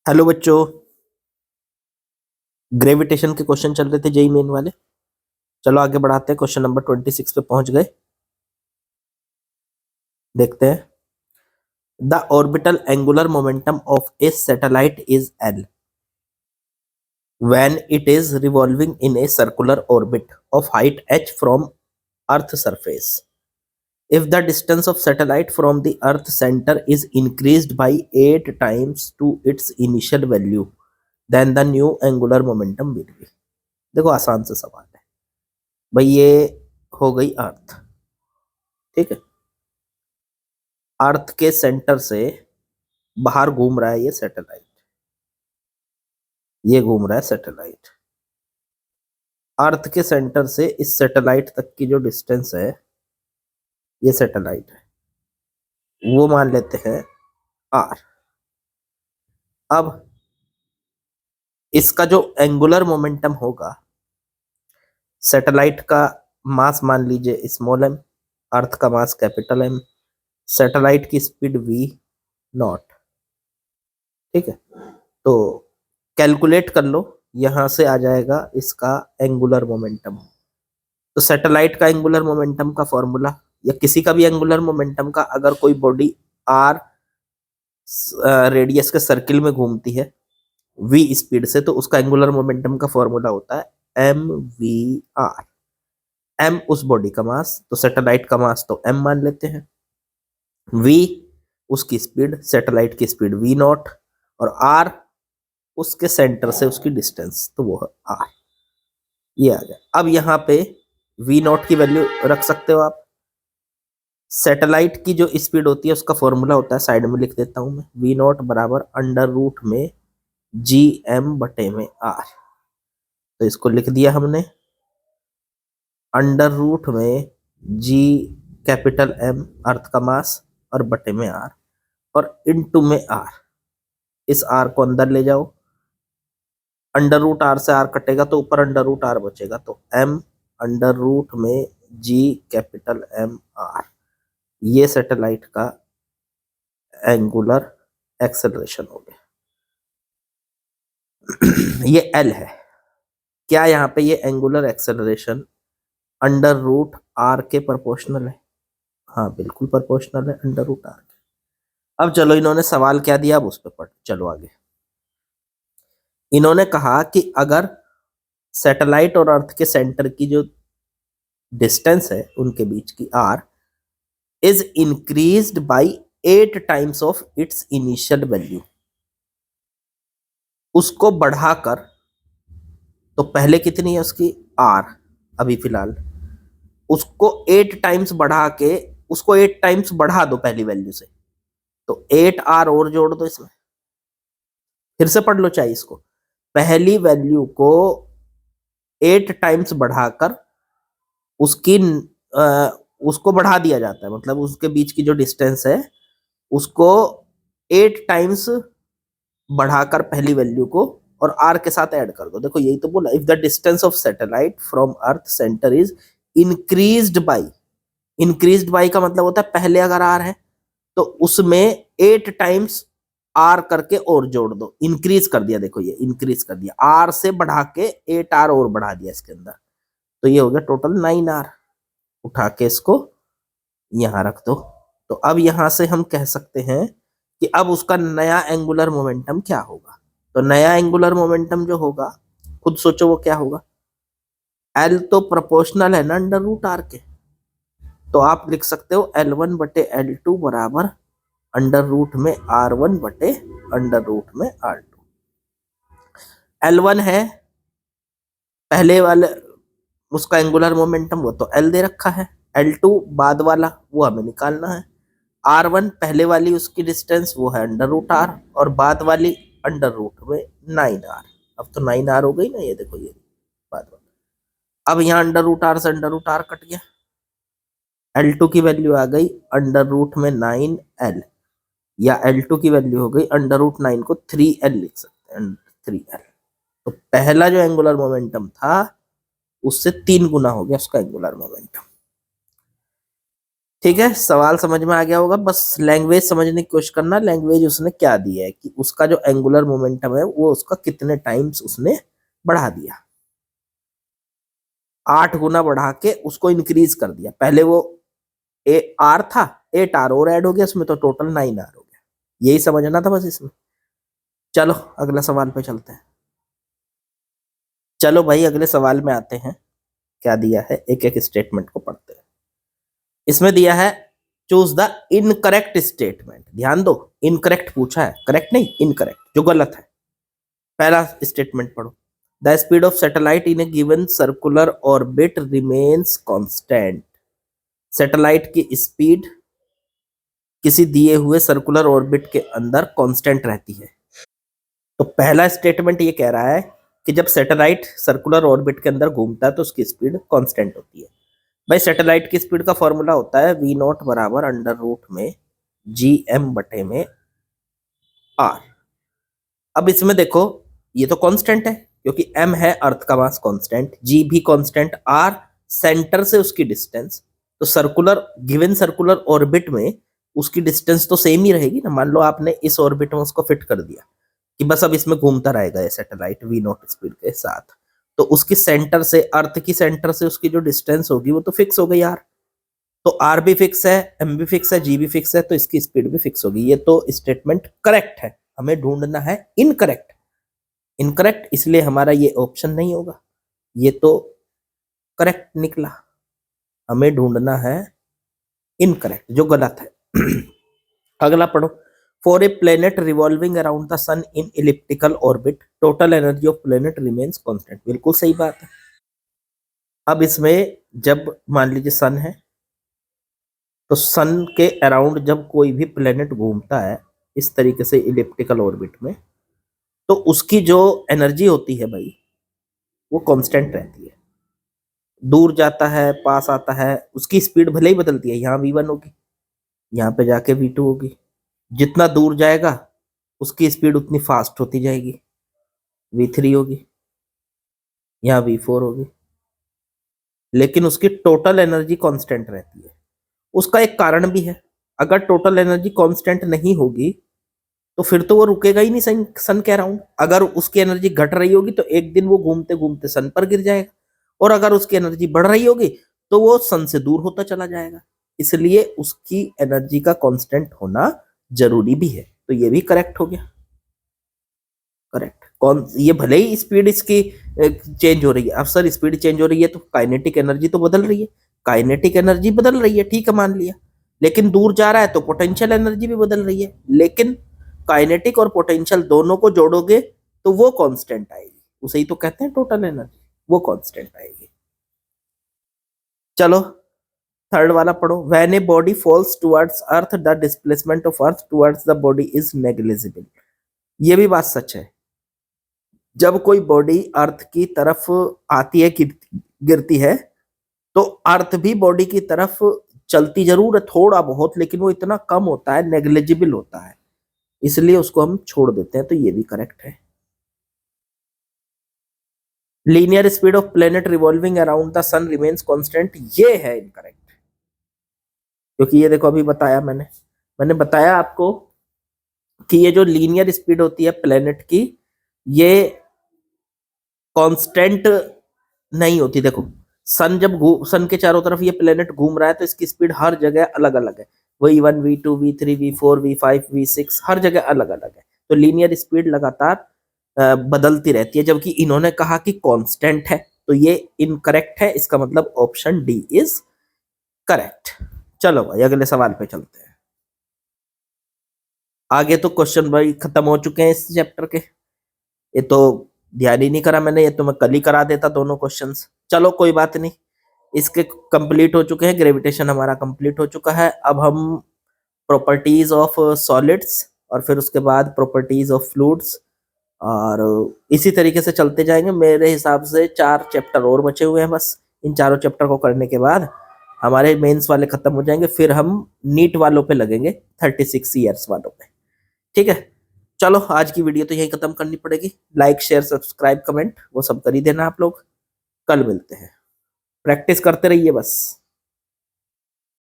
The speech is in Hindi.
हेलो बच्चों। ग्रेविटेशन के क्वेश्चन चल रहे थे जेई मेन वाले। चलो आगे बढ़ाते हैं, क्वेश्चन नंबर 26 पे पहुंच गए। देखते हैं। The orbital angular momentum of A satellite is L when it is revolving in a circular orbit of height h from earth surface. If the distance of satellite from the earth center is increased by 8 times to its initial value, then the new angular momentum will be। देखो आसान से सवाल है भाई, ये हो गई अर्थ। ठीक है, अर्थ के सेंटर से बाहर घूम रहा है ये सैटेलाइट। ये घूम रहा है सैटेलाइट। अर्थ के सेंटर से इस सैटेलाइट तक की जो डिस्टेंस है, ये सैटेलाइट है, वो मान लेते हैं आर। अब इसका जो एंगुलर मोमेंटम होगा, सैटेलाइट का मास मान लीजिए स्मॉल एम, अर्थ का मास कैपिटल एम, सैटेलाइट की स्पीड वी नॉट। ठीक है, तो कैलकुलेट कर लो, यहां से आ जाएगा इसका एंगुलर मोमेंटम। तो सैटेलाइट का एंगुलर मोमेंटम का फॉर्मूला, या किसी का भी एंगुलर मोमेंटम का, अगर कोई बॉडी आर रेडियस के सर्किल में घूमती है वी स्पीड से, तो उसका एंगुलर मोमेंटम का फॉर्मूला होता है एम वी आर। एम उस बॉडी का मास, तो सैटेलाइट का मास तो एम मान लेते हैं, वी उसकी स्पीड, सैटेलाइट की स्पीड वी नॉट, और आर उसके सेंटर से उसकी डिस्टेंस, तो वो है आर। ये आ गया। अब यहाँ पे वी नॉट की वैल्यू रख सकते हो आप। सैटेलाइट की जो स्पीड होती है उसका फॉर्मूला होता है, साइड में लिख देता हूं मैं, वी नॉट बराबर अंडर रूट में जी एम बटे में आर। तो इसको लिख दिया हमने, अंडर रूट में जी कैपिटल एम अर्थ का मास और बटे में आर, और इनटू में आर। इस आर को अंदर ले जाओ, अंडर रूट आर से आर कटेगा तो ऊपर अंडर रूट आर बचेगा, तो एम अंडर रूट में जी कैपिटल एम आर। ये सैटेलाइट का एंगुलर एक्सेलरेशन हो गया। ये एल है। क्या यहाँ पे ये angular acceleration under root R के प्रोपोर्शनल है? हाँ बिल्कुल प्रोपोर्शनल है अंडर रूट आर के। अब चलो, इन्होंने सवाल क्या दिया अब उस पर पढ़, चलो आगे। इन्होंने कहा कि अगर सैटेलाइट और अर्थ के सेंटर की जो डिस्टेंस है उनके बीच की R is increased by 8 times of its initial value, उसको बढ़ाकर, तो पहले कितनी है उसकी आर, अभी फिलहाल उसको 8 टाइम्स बढ़ा के, उसको 8 टाइम्स बढ़ा दो पहली वैल्यू से, तो 8 आर और जोड़ दो इसमें। फिर से पढ़ लो चाहिए इसको, पहली वैल्यू को 8 टाइम्स बढ़ाकर उसकी उसको बढ़ा दिया जाता है, मतलब उसके बीच की जो डिस्टेंस है उसको 8 टाइम्स बढ़ाकर पहली वैल्यू को और आर के साथ ऐड कर दो। देखो यही तो बोला, if the distance of satellite from earth centre is increased by, increased by का मतलब होता है पहले अगर आर है तो उसमें 8 टाइम्स आर करके और जोड़ दो, इंक्रीज कर दिया। देखो ये इंक्रीज कर दिया, आर से बढ़ा के 8 आर और बढ़ा दिया इसके अंदर, तो ये हो गया टोटल 9 आर। उठा के इसको यहां रख दो। तो अब यहां से हम कह सकते हैं कि अब उसका नया एंगुलर मोमेंटम क्या होगा। तो नया एंगुलर मोमेंटम जो होगा, खुद सोचो वो क्या होगा। एल तो प्रोपोर्शनल है ना अंडर रूट आर के, तो आप लिख सकते हो L1 बटे L2 बराबर अंडर रूट में R1 बटे अंडर रूट में R2। L1 है पहले वाले उसका एंगुलर मोमेंटम, वो तो L दे रखा है। L2 बाद वाला वो हमें निकालना है। R1 पहले वाली उसकी डिस्टेंस वो है अंडर रूट आर, और बाद वाली अंडर रूट में 9R। अब तो 9R हो गई ना, ये देखो ये बाद वाला। अब यहाँ अंडर रूट आर से अंडर रूट आर कट गया, L2 की वैल्यू आ गई अंडर रूट में 9L, या L2 की वैल्यू हो गई अंडर रूट 9 को 3L लिख सकते हैं, 3L। तो पहला जो एंगुलर मोमेंटम था उससे 3 गुना हो गया उसका एंगुलर मोमेंटम। ठीक है, सवाल समझ में आ गया होगा। बस लैंग्वेज समझने की कोशिश करना, लैंग्वेज उसने क्या दी है कि उसका जो एंगुलर मोमेंटम है वो उसका कितने टाइम्स उसने बढ़ा दिया। 8 गुना बढ़ा के उसको इंक्रीज कर दिया। पहले वो आर था, 8 आर और ऐड हो गया उसमें, तो टोटल 9 आर हो गया। यही समझना था बस इसमें। चलो अगला सवाल पे चलते हैं। चलो भाई अगले सवाल में आते हैं। क्या दिया है, एक एक स्टेटमेंट को पढ़ते हैं। इसमें दिया है चूज द इनकरेक्ट स्टेटमेंट। ध्यान दो, इनकरेक्ट पूछा है, करेक्ट नहीं, इनकरेक्ट जो गलत है। पहला स्टेटमेंट पढ़ो। The speed of satellite in A given circular orbit remains constant. Satellite की स्पीड किसी दिए हुए सर्कुलर ऑर्बिट के अंदर कांस्टेंट रहती है। तो पहला स्टेटमेंट ये कह रहा है कि जब सैटेलाइट सर्कुलर ऑर्बिट के अंदर घूमता है तो उसकी स्पीड कांस्टेंट होती है। भाई सैटेलाइट की स्पीड का फॉर्मूला होता है वी नॉट बराबर अंडर रूट में जी एम बटे में आर। अब इसमें देखो, ये तो कांस्टेंट है क्योंकि m है अर्थ का मास कांस्टेंट, g भी कांस्टेंट, r सेंटर से उसकी डिस्टेंस। तो सर्कुलर गिवन सर्कुलर ऑर्बिट में उसकी डिस्टेंस तो सेम ही रहेगी ना। मान लो आपने इस ऑर्बिट में उसको फिट कर दिया कि बस अब इसमें घूमता रहेगा ये सैटेलाइट वी नॉट स्पीड के साथ, तो उसकी सेंटर से, अर्थ की सेंटर से उसकी जो डिस्टेंस होगी वो तो फिक्स हो गई यार। तो आर भी फिक्स है, एम भी फिक्स है, जी भी फिक्स है, तो इसकी स्पीड भी फिक्स होगी। ये तो स्टेटमेंट करेक्ट है। हमें ढूंढना है इनकरेक्ट। इनकरेक्ट इसलिए हमारा ये ऑप्शन नहीं होगा, ये तो करेक्ट निकला। हमें ढूंढना है इनकरेक्ट जो गलत है। अगला पढ़ो। For a planet revolving around the sun in elliptical orbit total energy of planet remains constant. बिल्कुल सही बात है। अब इसमें जब मान लीजिए सन है, तो सन के अराउंड जब कोई भी प्लेनेट घूमता है इस तरीके से इलिप्टिकल ऑर्बिट में, तो उसकी जो एनर्जी होती है भाई वो कांस्टेंट रहती है। दूर जाता है, पास आता है, उसकी स्पीड भले ही बदलती है। यहाँ v1 होगी, यहाँ पे जाके v2 होगी। जितना दूर जाएगा उसकी स्पीड उतनी फास्ट होती जाएगी। v3 होगी, यहाँ v4 होगी, लेकिन उसकी टोटल एनर्जी कांस्टेंट रहती है। उसका एक कारण भी है। अगर टोटल एनर्जी कांस्टेंट नहीं होगी तो फिर तो वो रुकेगा ही नहीं सन के अराउंड। अगर उसकी एनर्जी घट रही होगी तो एक दिन वो घूमते घूमते सन पर गिर जाएगा, और अगर उसकी एनर्जी बढ़ रही होगी तो वो सन से दूर होता चला जाएगा। इसलिए उसकी एनर्जी का कांस्टेंट होना जरूरी भी है। तो ये भी करेक्ट हो गया। करेक्ट। कौन, ये भले ही स्पीड इसकी चेंज हो रही है। अब सर स्पीड चेंज हो रही है तो काइनेटिक एनर्जी तो बदल रही है। काइनेटिक एनर्जी बदल रही है, ठीक है मान लिया, लेकिन दूर जा रहा है तो पोटेंशियल एनर्जी भी बदल रही है। लेकिन काइनेटिक और पोटेंशियल दोनों को जोड़ोगे तो वो कांस्टेंट आएगी। उसे ही तो कहते हैं टोटल एनर्जी, वो कांस्टेंट आएगी। चलो थर्ड वाला पढ़ो। When a body false towards earth the displacement of earth towards the body is negligible. ये भी बात सच है। जब कोई बॉडी अर्थ की तरफ आती है, गिरती है, तो अर्थ भी बॉडी की तरफ चलती जरूर है थोड़ा बहुत, लेकिन वो इतना कम होता है, नेग्लिजिबल होता है, इसलिए उसको हम छोड़ देते हैं। तो ये भी करेक्ट है। Linear speed of planet revolving around the sun remains constant, ये है इनकरेक्ट। क्योंकि ये देखो अभी बताया मैंने बताया आपको कि ये जो लीनियर स्पीड होती है प्लेनेट की, ये कांस्टेंट नहीं होती। देखो सन जब सन के चारों तरफ ये प्लेनेट घूम रहा है तो इसकी स्पीड हर जगह अलग अलग है। v1 v2 v3 v4 v5 v6 हर जगह अलग अलग है। तो लीनियर स्पीड लगातार बदलती रहती है, जबकि इन्होंने कहा कि कांस्टेंट है। तो ये इनकरेक्ट है। इसका मतलब ऑप्शन डी इज करेक्ट। चलो भाई अगले सवाल पे चलते हैं। आगे तो क्वेश्चन भाई खत्म हो चुके हैं इस चैप्टर के। ये तो ध्यान ही नहीं करा मैंने, ये तो मैं कल ही करा देता दोनों क्वेश्चंस। चलो कोई बात नहीं, इसके कंप्लीट हो चुके हैं। ग्रेविटेशन हमारा कंप्लीट हो चुका है। अब हम प्रॉपर्टीज ऑफ सॉलिड्स और फिर उसके बाद प्रॉपर्टीज ऑफ फ्लूइड्स, और इसी तरीके से चलते जाएंगे। मेरे हिसाब से 4 चैप्टर और बचे हुए हैं बस। इन चारों चैप्टर को करने के बाद हमारे मेंस वाले खत्म हो जाएंगे, फिर हम नीट वालों पे लगेंगे, 36 ईयर्स वालों पे। ठीक है, चलो आज की वीडियो तो यही खत्म करनी पड़ेगी। लाइक शेयर सब्सक्राइब कमेंट वो सब कर ही देना आप लोग। कल मिलते हैं, प्रैक्टिस करते रहिए बस।